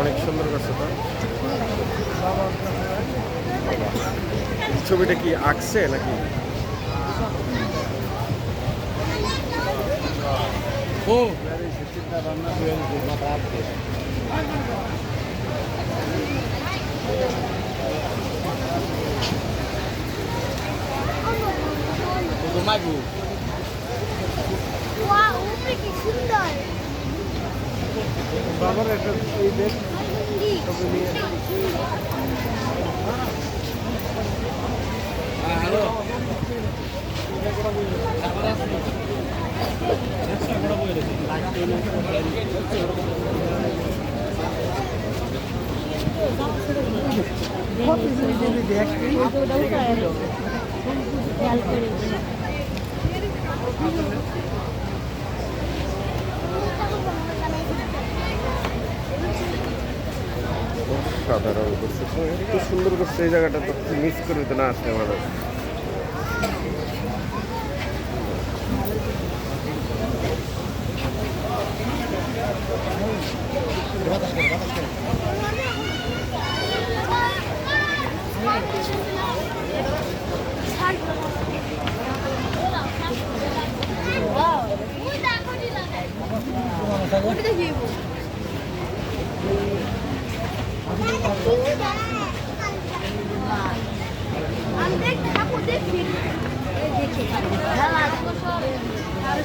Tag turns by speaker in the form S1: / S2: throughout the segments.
S1: অনেক সুন্দর করছে তো। ছবিটা কি আঁকছে নাকি? ও
S2: কি সুন্দর
S1: বাবার একটা এই দেখ ছবি নিয়ে। হ্যালো সাধারণ করছে তো, একটু সুন্দর করছে এই জায়গাটা, তো মিস করে দিতে না আসলে ভালো।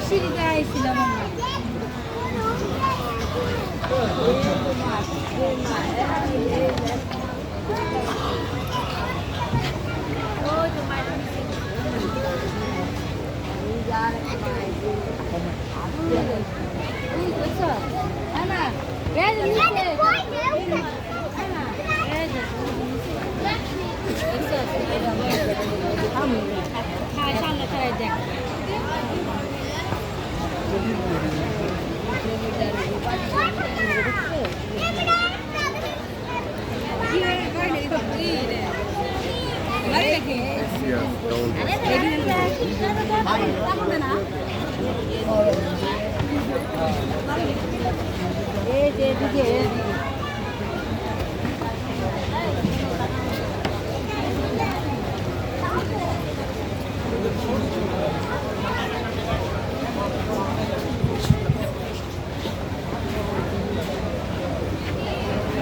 S2: সিঁড়িতে আইছিলাম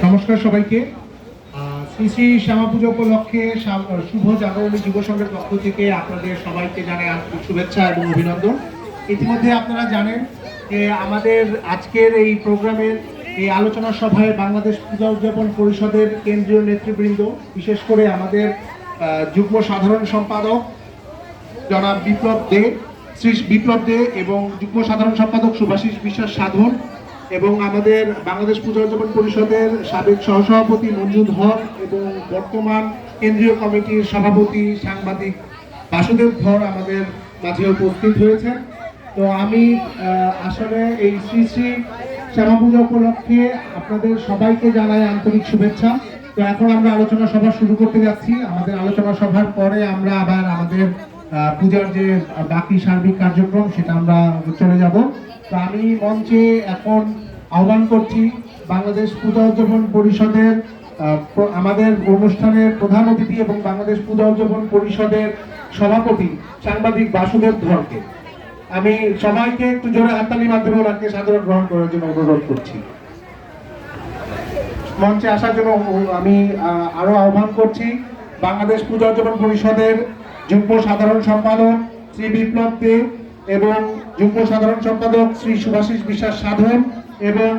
S3: নমস্কার সবাইকে। শ্রী শ্রী শ্যামা পুজো উপলক্ষে শুভ জাগরণী যুব সংঘের পক্ষ থেকে আপনাদের সবাইকে জানাই আন্তরিক শুভেচ্ছা এবং অভিনন্দন। ইতিমধ্যে আপনারা জানেন যে আমাদের আজকের এই প্রোগ্রামের এই আলোচনা সভায় বাংলাদেশ পূজা উদযাপন পরিষদের কেন্দ্রীয় নেতৃবৃন্দ, বিশেষ করে আমাদের যুগ্ম সাধারণ সম্পাদক জনাব বিপ্লব দে, শ্রী বিপ্লব দে এবং যুগ্ম সাধারণ সম্পাদক শুভাশিস বিশ্বাস সাধন এবং আমাদের বাংলাদেশ পূজা উদযাপন পরিষদের সাবেক সহসভাপতি মঞ্জুর হক এবং বর্তমান কেন্দ্রীয় কমিটির সভাপতি সাংবাদিক বাসুদেব ধর আমাদের মাঝে উপস্থিত হয়েছেন। তো আমি আসলে এই শ্রী শ্রী শ্যামা পূজা উপলক্ষে আপনাদের সবাইকে জানাই আন্তরিক শুভেচ্ছা। তো এখন আমরা আলোচনা সভা শুরু করতে যাচ্ছি। আমাদের আলোচনা সভার পরে আমরা আবার আমাদের পূজার যে বাকি সার্বিক কার্যক্রম সেটা আমরা চলে যাব। তো আমি মঞ্চে এখন আহ্বান করছি বাংলাদেশ পূজা উদযাপন পরিষদের আমাদের অনুষ্ঠানের প্রধান অতিথি এবং বাংলাদেশ পূজা উদযাপন পরিষদের সভাপতি সাংবাদিক বাসুদেব ধরকে। আমি সবাইকে একটু জোরে হাততালির মাধ্যমে ওনাকে সাদরে গ্রহণ করার জন্য অনুরোধ করছি। মঞ্চে আসার জন্য আমি আরো আহ্বান করছি বাংলাদেশ পূজা উদযাপন পরিষদের যুগ্ম সাধারণ সম্পাদক শ্রী বিপ্লব দে এবং যুগ্ম সাধারণ সম্পাদক শ্রী শুভাশিস বিশ্বাস সাধন এবং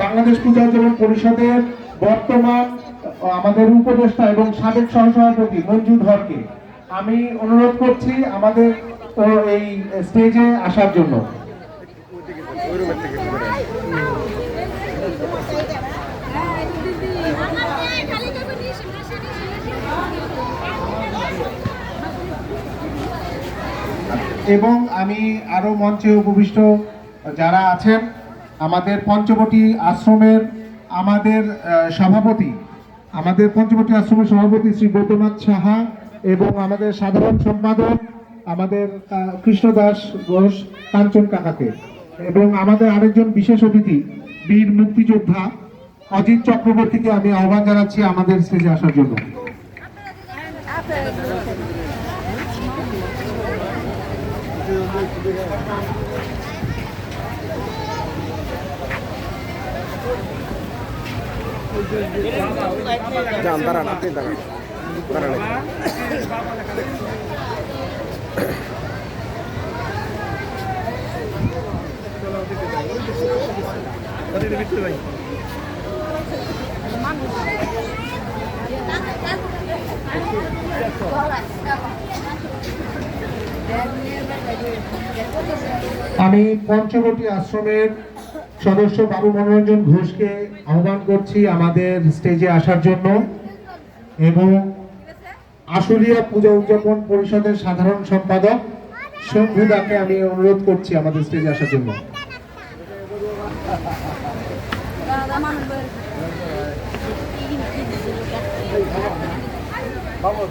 S3: বাংলাদেশ পূজা উদযাপন পরিষদের বর্তমান আমাদের উপদেষ্টা এবং সাবেক সহসভাপতি মঞ্জুর হককে আমি অনুরোধ করছি আমাদের এই স্টেজে আসার জন্য। এবং আমি আরো মঞ্চে উপবিষ্ট যারা আছেন, আমাদের পঞ্চবটি আশ্রমের পঞ্চবটি আশ্রমের সভাপতি শ্রী গৌতমনাথ সাহা এবং আমাদের সাধারণ সম্পাদক আমাদের কৃষ্ণদাস ঘোষ কাঞ্চন কাকাকে এবং আমাদের আরেকজন বিশেষ অতিথি বীর মুক্তিযোদ্ধা অজিত চক্রবর্তীকে আমি আহ্বান জানাচ্ছি আমাদের স্টেজে আসার জন্য।
S1: যান, দাঁড়ান, আপনি দাঁড়ান, দাঁড়ান।
S3: আমি পঞ্চবটি আশ্রমের সদস্য বাবু মনোরঞ্জন ঘোষকে আহ্বান করছি আমাদের স্টেজে আসার জন্য, এবং আশুলিয়া পূজা উদযাপন পরিষদের সাধারণ সম্পাদক শম্ভুদাকে আমি অনুরোধ করছি আমাদের স্টেজে আসার জন্য।
S2: Vamos,